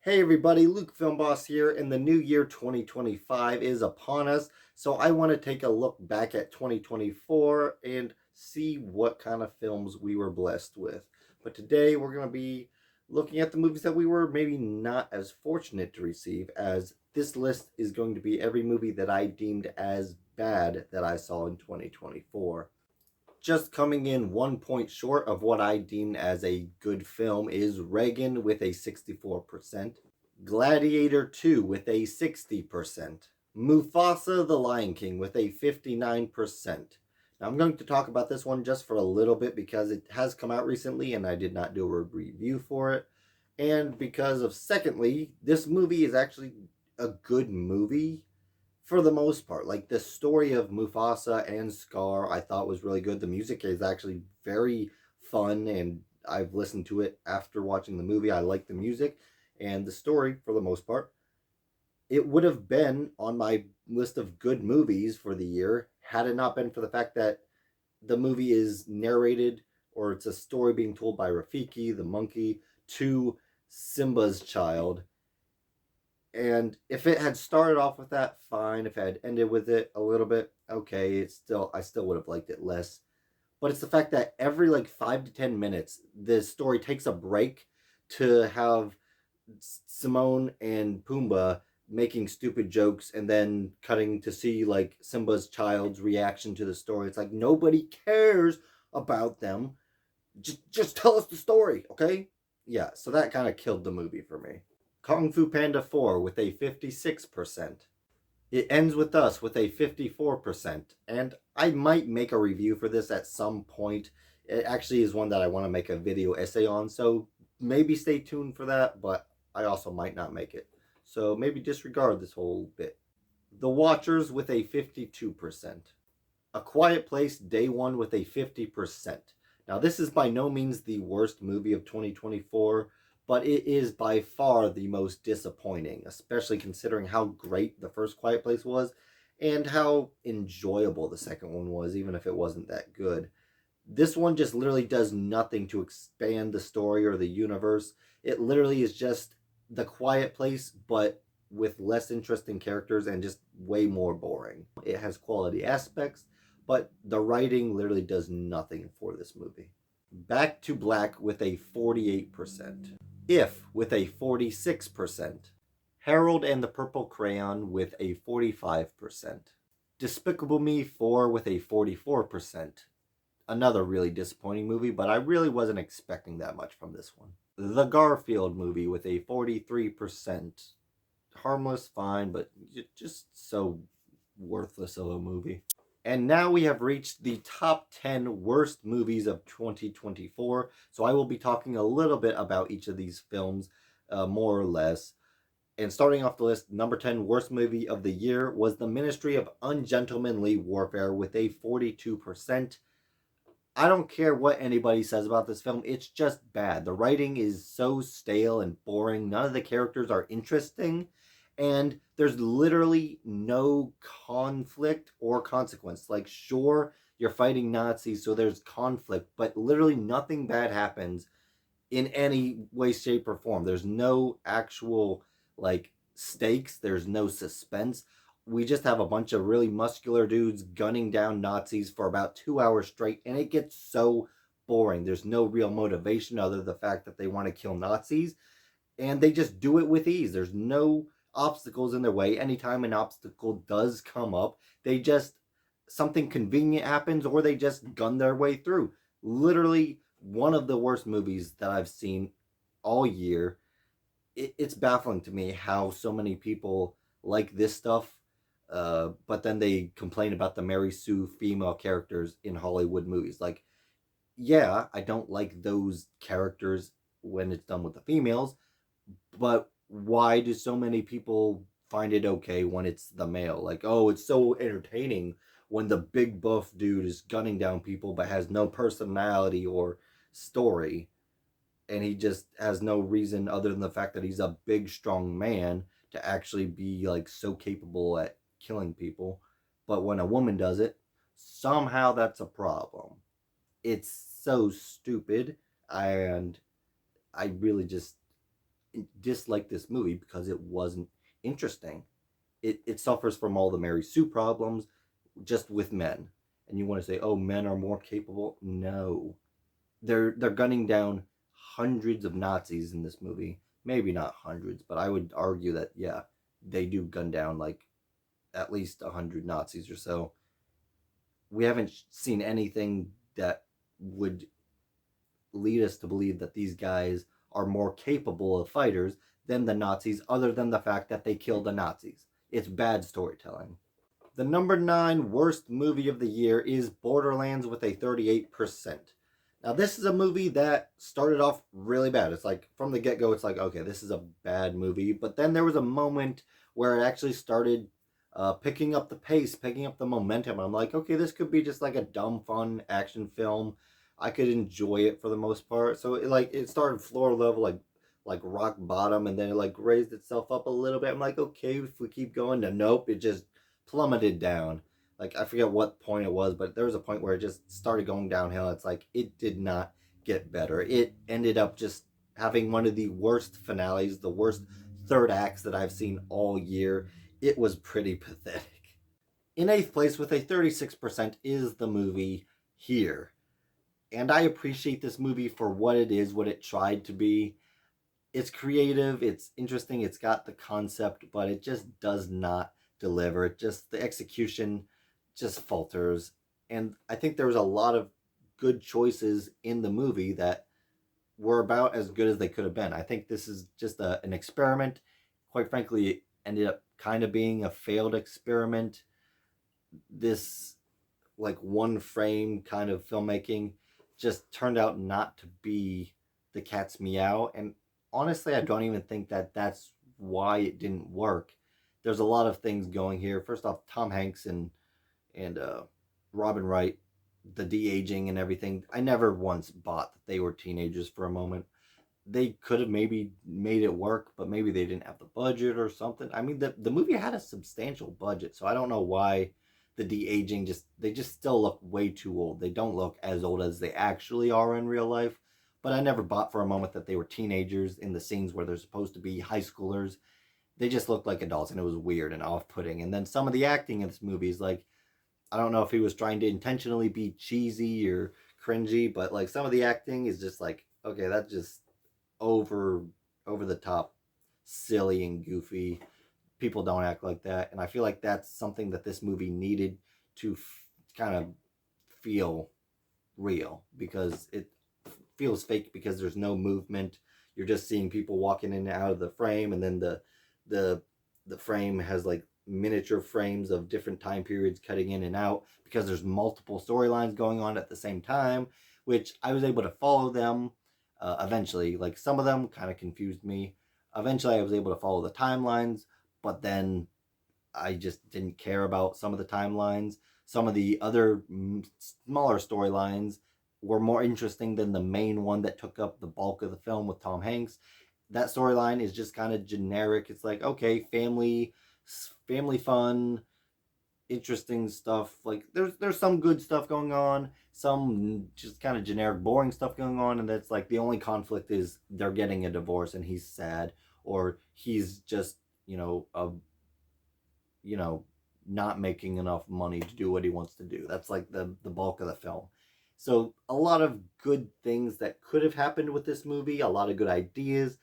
Hey everybody, Luke Film Boss here, and the new year 2025 is upon us. So I want to take a look back at 2024 and see what kind of films we were blessed with. But today we're going to be looking at the movies that we were maybe not as fortunate to receive, as this list is going to be every movie that I deemed as bad that I saw in 2024. Just coming in 1 point short of what I deem as a good film is Reagan with a 64%, Gladiator 2 with a 60%, Mufasa the Lion King with a 59%. Now, I'm going to talk about this one just for a little bit because it has come out recently and I did not do a review for it. And because of, secondly, this movie is actually a good movie for the most part. Like the story of Mufasa and Scar, I thought was really good. The music is actually very fun, and I've listened to it after watching the movie. I like the music and the story for the most part. It would have been on my list of good movies for the year had it not been for the fact that the movie is narrated, or it's a story being told by Rafiki, the monkey, to Simba's child. And if it had started off with that, fine. If it had ended with it a little bit, okay, I still would have liked it less. But it's the fact that every like 5 to 10 minutes, the story takes a break to have Simone and Pumbaa making stupid jokes and then cutting to see like Simba's child's reaction to the story. It's like nobody cares about them. Just tell us the story, okay? Yeah, so that kind of killed the movie for me. Kung Fu Panda 4 with a 56%. It Ends With Us with a 54%. And I might make a review for this at some point. It actually is one that I want to make a video essay on, so maybe stay tuned for that, but I also might not make it. So maybe disregard this whole bit. The Watchers with a 52%. A Quiet Place Day 1 with a 50%. Now, this is by no means the worst movie of 2024, but it is by far the most disappointing, especially considering how great the first Quiet Place was and how enjoyable the second one was, even if it wasn't that good. This one just literally does nothing to expand the story or the universe. It literally is just The Quiet Place, but with less interesting characters and just way more boring. It has quality aspects, but the writing literally does nothing for this movie. Back to Black with a 48%. If with a 46%. Harold and the Purple Crayon with a 45%. Despicable Me 4 with a 44%. Another really disappointing movie, but I really wasn't expecting that much from this one. The Garfield movie with a 43%. Harmless, fine, but just so worthless of a movie. And now we have reached the top 10 worst movies of 2024. So I will be talking a little bit about each of these films, more or less. And starting off the list, number 10 worst movie of the year was The Ministry of Ungentlemanly Warfare with a 42%. I don't care what anybody says about this film. It's just bad. The writing is so stale and boring. None of the characters are interesting. And there's literally no conflict or consequence. Like, sure, you're fighting Nazis, so there's conflict, but literally nothing bad happens in any way, shape, or form. There's no actual, like, stakes. There's no suspense. We just have a bunch of really muscular dudes gunning down Nazis for about 2 hours straight, and it gets so boring. There's no real motivation other than the fact that they want to kill Nazis, and they just do it with ease. There's no obstacles in their way. Anytime an obstacle does come up, they just, something convenient happens, or they just gun their way through. Literally one of the worst movies that I've seen all year. It's baffling to me how so many people like this stuff, but then they complain about the Mary Sue female characters in Hollywood movies. Like, yeah, I don't like those characters when it's done with the females, but why do so many people find it okay when it's the male? Like, oh, it's so entertaining when the big buff dude is gunning down people but has no personality or story, and he just has no reason other than the fact that he's a big strong man to actually be like so capable at killing people. But when a woman does it, somehow that's a problem. It's so stupid, and I really just, dislike this movie because it wasn't interesting. It suffers from all the Mary Sue problems just with men. And you want to say, oh, men are more capable? No. They're gunning down hundreds of Nazis in this movie. Maybe not hundreds, but I would argue that yeah, they do gun down like at least 100 Nazis or so. We haven't seen anything that would lead us to believe that these guys are more capable of fighters than the Nazis, other than the fact that they killed the Nazis. It's bad storytelling. The number 9 worst movie of the year is Borderlands with a 38%. Now, this is a movie that started off really bad. It's like, from the get-go, it's like, okay, this is a bad movie. But then there was a moment where it actually started picking up the pace, picking up the momentum. I'm like, okay, this could be just like a dumb, fun action film. I could enjoy it for the most part. So it started floor level, like rock bottom, and then it like raised itself up a little bit. I'm like, okay, if we keep going, to nope, it just plummeted down. Like, I forget what point it was, but there was a point where it just started going downhill. It's like it did not get better. It ended up just having one of the worst finales, the worst third acts that I've seen all year. It was pretty pathetic. In 8th place with a 36% is the movie Here. And I appreciate this movie for what it is, what it tried to be. It's creative, it's interesting, it's got the concept, but it just does not deliver. The execution just falters. And I think there was a lot of good choices in the movie that were about as good as they could have been. I think this is just an experiment. Quite frankly, it ended up kind of being a failed experiment. This like one frame kind of filmmaking just turned out not to be the cat's meow. And honestly, I don't even think that that's why it didn't work. There's a lot of things going here. First off, Tom Hanks and Robin Wright, the de-aging and everything. I never once bought that they were teenagers for a moment. They could have maybe made it work, but maybe they didn't have the budget or something. I mean, the movie had a substantial budget, so I don't know why the de-aging they just still look way too old. They don't look as old as they actually are in real life. But I never bought for a moment that they were teenagers in the scenes where they're supposed to be high schoolers. They just looked like adults, and it was weird and off-putting. And then some of the acting in this movie is like, I don't know if he was trying to intentionally be cheesy or cringy, but like some of the acting is just like, okay, that's just over the top, silly and goofy. People don't act like that, and I feel like that's something that this movie needed to kind of feel real, because it feels fake because there's no movement. You're just seeing people walking in and out of the frame, and then the frame has like miniature frames of different time periods cutting in and out because there's multiple storylines going on at the same time, which I was able to follow them eventually. Like, some of them kind of confused me. Eventually I was able to follow the timelines, but then I just didn't care about some of the timelines. Some of the other smaller storylines were more interesting than the main one that took up the bulk of the film with Tom Hanks. That storyline is just kind of generic. It's like, okay, family fun, interesting stuff. Like, there's some good stuff going on, some just kind of generic boring stuff going on, and that's like the only conflict is they're getting a divorce and he's sad, or he's just you know not making enough money to do what he wants to do. That's like the bulk of the film. So a lot of good things that could have happened with this movie, a lot of good ideas.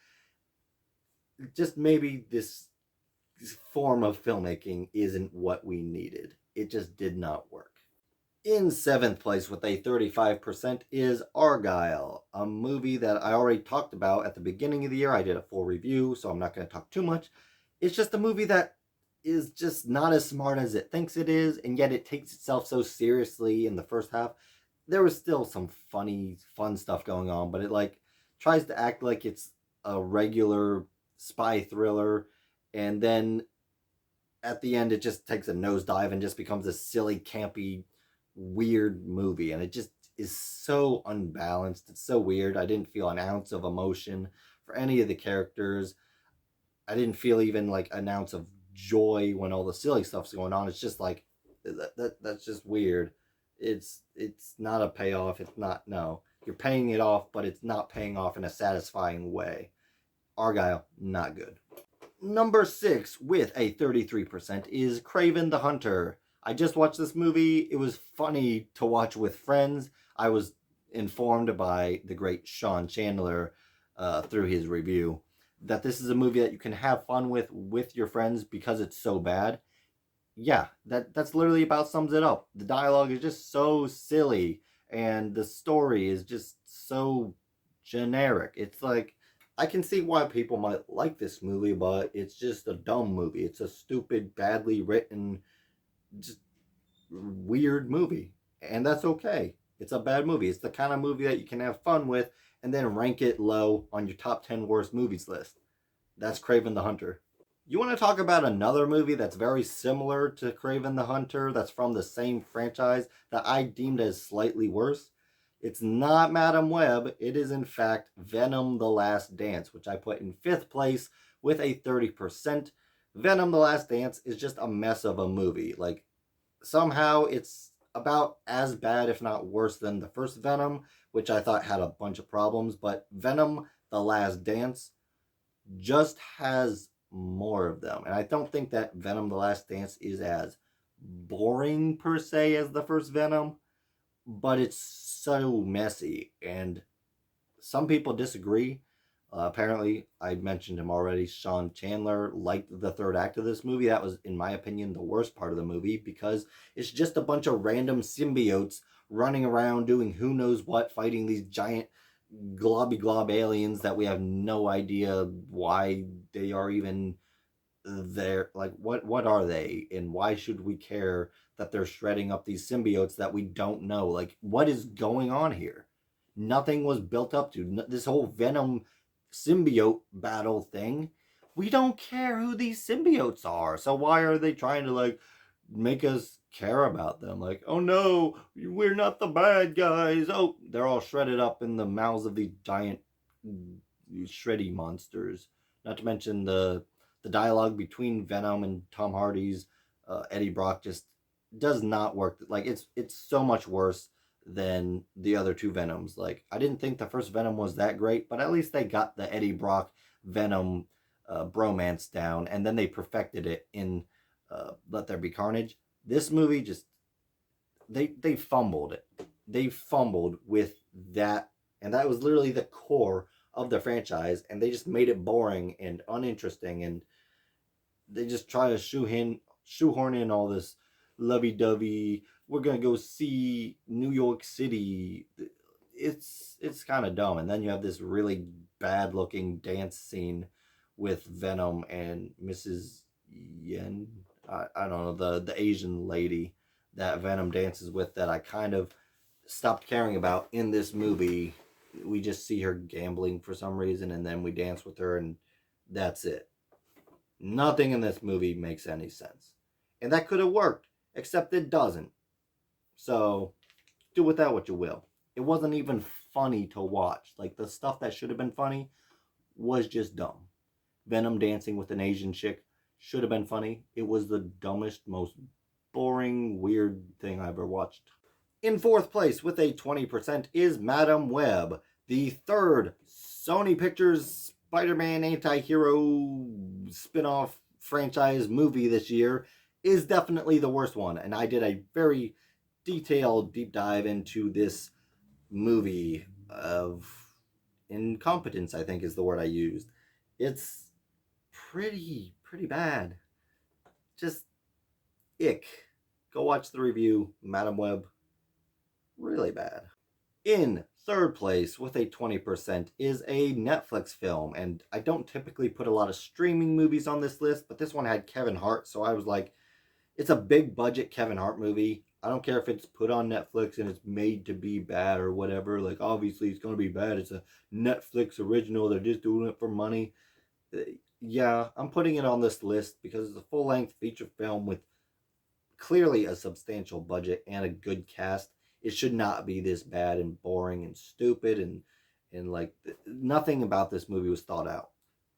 Just maybe this form of filmmaking isn't what we needed. It just did not work. In 7th place with a 35% is Argylle, a movie that I already talked about at the beginning of the year. I did a full review, so I'm not going to talk too much. It's just a movie that is just not as smart as it thinks it is, and yet it takes itself so seriously in the first half. There was still some fun stuff going on, but it like tries to act like it's a regular spy thriller, and then at the end it just takes a nosedive and just becomes a silly, campy, weird movie, and it just is so unbalanced. It's so weird. I didn't feel an ounce of emotion for any of the characters. I didn't feel even like an ounce of joy when all the silly stuff's going on. It's just like that's just weird. It's not a payoff. It's not, no. You're paying it off, but it's not paying off in a satisfying way. Argyle, not good. Number 6 with a 33% is Kraven the Hunter. I just watched this movie. It was funny to watch with friends. I was informed by the great Sean Chandler through his review that this is a movie that you can have fun with your friends because it's so bad. Yeah, that's literally about sums it up. The dialogue is just so silly and the story is just so generic. It's like I can see why people might like this movie, but it's just a dumb movie. It's a stupid, badly written, just weird movie. And that's okay. It's a bad movie. It's the kind of movie that you can have fun with and then rank it low on your top 10 worst movies list. That's Kraven the Hunter. You want to talk about another movie that's very similar to Kraven the Hunter, that's from the same franchise, that I deemed as slightly worse? It's not Madame Web. It is, in fact, Venom the Last Dance, which I put in 5th place with a 30%. Venom the Last Dance is just a mess of a movie. Like, somehow it's about as bad, if not worse, than the first Venom, which I thought had a bunch of problems. But Venom the Last Dance just has more of them. And I don't think that Venom the Last Dance is as boring per se as the first Venom, but it's so messy. And some people disagree. Apparently, I mentioned him already. Sean Chandler liked the third act of this movie. That was, in my opinion, the worst part of the movie because it's just a bunch of random symbiotes running around doing who knows what, fighting these giant globby glob aliens that we have no idea why they are even there. Like, what are they, and why should we care that they're shredding up these symbiotes that we don't know? Like, what is going on here? Nothing was built up to this whole Venom symbiote battle thing. We don't care who these symbiotes are, so why are they trying to like make us care about them? Like, oh no, we're not the bad guys. Oh, they're all shredded up in the mouths of these giant shreddy monsters. Not to mention the dialogue between Venom and Tom Hardy's Eddie Brock just does not work. Like, it's so much worse than the other two Venoms. Like, I didn't think the first Venom was that great, but at least they got the Eddie Brock Venom bromance down, and then they perfected it in Let There Be Carnage. This movie just they fumbled it. They fumbled with that, and that was literally the core of the franchise, and they just made it boring and uninteresting, and they just try to shoehorn in all this lovey-dovey, we're gonna go see New York City. It's kind of dumb. And then you have this really bad looking dance scene with Venom and Mrs. Yen. I don't know, the Asian lady that Venom dances with, that I kind of stopped caring about in this movie. We just see her gambling for some reason, and then we dance with her, and that's it. Nothing in this movie makes any sense. And that could have worked, except it doesn't. So, do with that what you will. It wasn't even funny to watch. Like, the stuff that should have been funny was just dumb. Venom dancing with an Asian chick should have been funny. It was the dumbest, most boring, weird thing I ever watched. In 4th place with a 20% is Madame Web, the third Sony Pictures Spider-Man anti-hero spin-off franchise movie this year. Is definitely the worst one, and I did a very detailed deep dive into this movie of incompetence, I think is the word I used. It's pretty bad. Just ick. Go watch the review. Madame Web, really bad. In 3rd place with a 20% is a Netflix film, and I don't typically put a lot of streaming movies on this list, but this one had Kevin Hart, so I was like, it's a big budget Kevin Hart movie. I don't care if it's put on Netflix and it's made to be bad or whatever. Like, obviously it's going to be bad. It's a Netflix original. They're just doing it for money. Yeah, I'm putting it on this list because it's a full-length feature film with clearly a substantial budget and a good cast. It should not be this bad and boring and stupid, and like, nothing about this movie was thought out.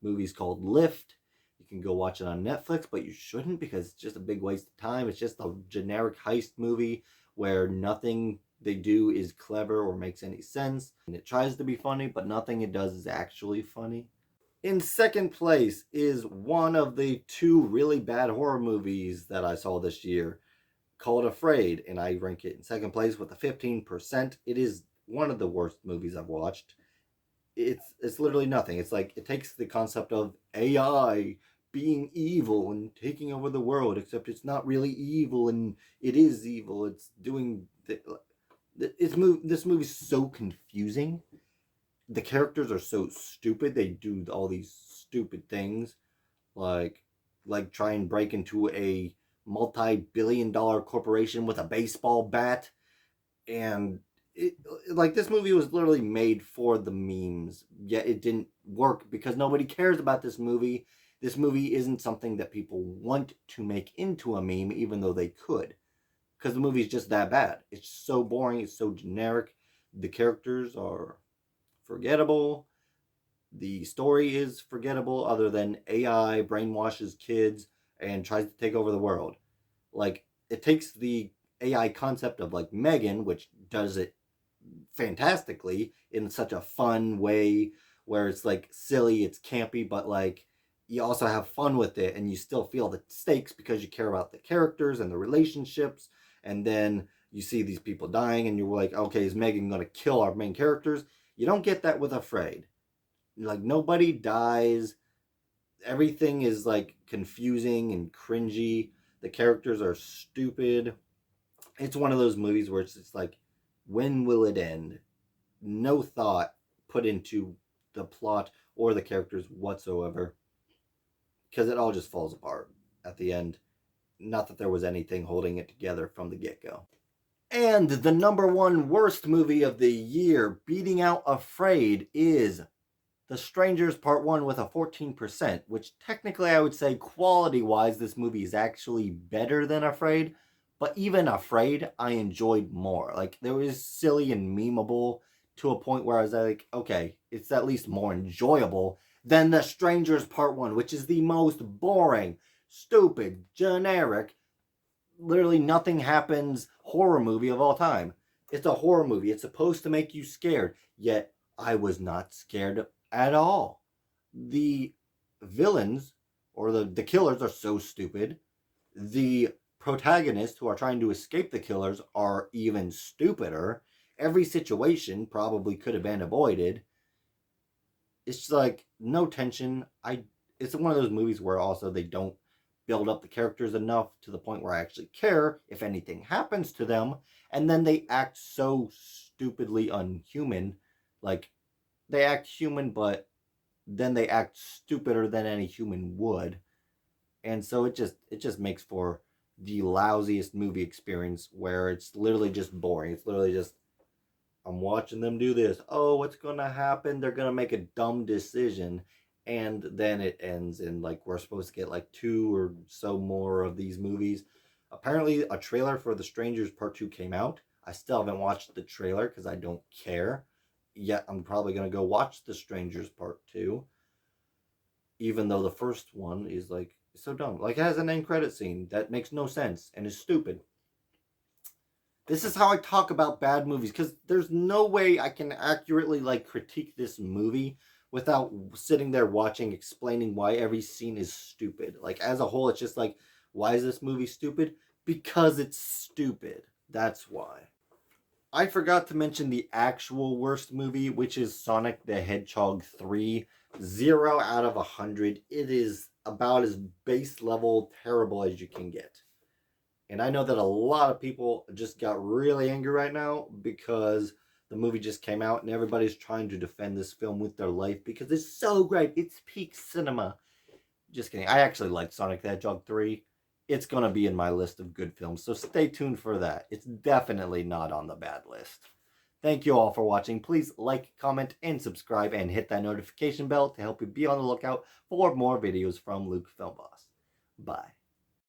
Movie's called Lift. You can go watch it on Netflix, but you shouldn't because it's just a big waste of time. It's just a generic heist movie where nothing they do is clever or makes any sense. And it tries to be funny, but nothing it does is actually funny. In second place is one of the two really bad horror movies that I saw this year, called Afraid, and I rank it in second place with a 15%. It is one of the worst movies I've watched. It's literally nothing. It's like it takes the concept of AI being evil and taking over the world, except it's not really evil and it is evil. It's doing this movie's so confusing. The characters are so stupid. They do all these stupid things, like try and break into a multi-billion-dollar corporation with a baseball bat, and like this movie was literally made for the memes, yet it didn't work because nobody cares about this movie. This movie isn't something that people want to make into a meme, even though they could, because the movie's just that bad. It's so boring. It's so generic. The characters are forgettable. The story is forgettable, other than AI brainwashes kids and tries to take over the world. Like, it takes the AI concept of like Megan, which does it fantastically in such a fun way where it's like silly, it's campy, but like you also have fun with it and you still feel the stakes because you care about the characters and the relationships. And then you see these people dying and you're like, okay, is Megan going to kill our main characters? You don't get that with Afraid. Like, nobody dies. Everything is like confusing and cringy. The characters are stupid. It's one of those movies where it's just like, when will it end? No thought put into the plot or the characters whatsoever, because it all just falls apart at the end. Not that there was anything holding it together from the get-go. And the number one worst movie of the year, beating out Afraid, is The Strangers Part 1 with a 14%, which technically I would say quality-wise this movie is actually better than Afraid, but even Afraid I enjoyed more. Like, there was silly and memeable to a point where I was like, okay, it's at least more enjoyable than The Strangers Part 1, which is the most boring, stupid, generic, literally nothing happens horror movie of all time. It's a horror movie. It's supposed to make you scared, yet I was not scared at all. The villains or the killers are so stupid. The protagonists who are trying to escape the killers are even stupider. Every situation probably could have been avoided. It's just like no tension. It's one of those movies where also they don't build up the characters enough to the point where I actually care if anything happens to them, and then they act so stupidly unhuman. Like, they act human, but then they act stupider than any human would. And so it just makes for the lousiest movie experience where it's literally just boring. It's literally just, I'm watching them do this. Oh, what's gonna happen? They're gonna make a dumb decision, and then it ends. And like, we're supposed to get like 2 or so more of these movies. Apparently, a trailer for The Strangers Part 2 came out. I still haven't watched the trailer because I don't care. Yet I'm probably gonna go watch The Strangers Part 2, even though the first one is like so dumb. Like, it has an end credit scene that makes no sense and is stupid. This is how I talk about bad movies, because there's no way I can accurately like critique this movie without sitting there watching, explaining why every scene is stupid. Like, as a whole, it's just like, why is this movie stupid? Because it's stupid. That's why. I forgot to mention the actual worst movie, which is Sonic the Hedgehog 3. 0 out of 100. It is about as base level terrible as you can get. And I know that a lot of people just got really angry right now because the movie just came out and everybody's trying to defend this film with their life because it's so great. It's peak cinema. Just kidding. I actually like Sonic the Hedgehog 3. It's going to be in my list of good films, so stay tuned for that. It's definitely not on the bad list. Thank you all for watching. Please like, comment, and subscribe, and hit that notification bell to help you be on the lookout for more videos from Luke Film Boss. Bye.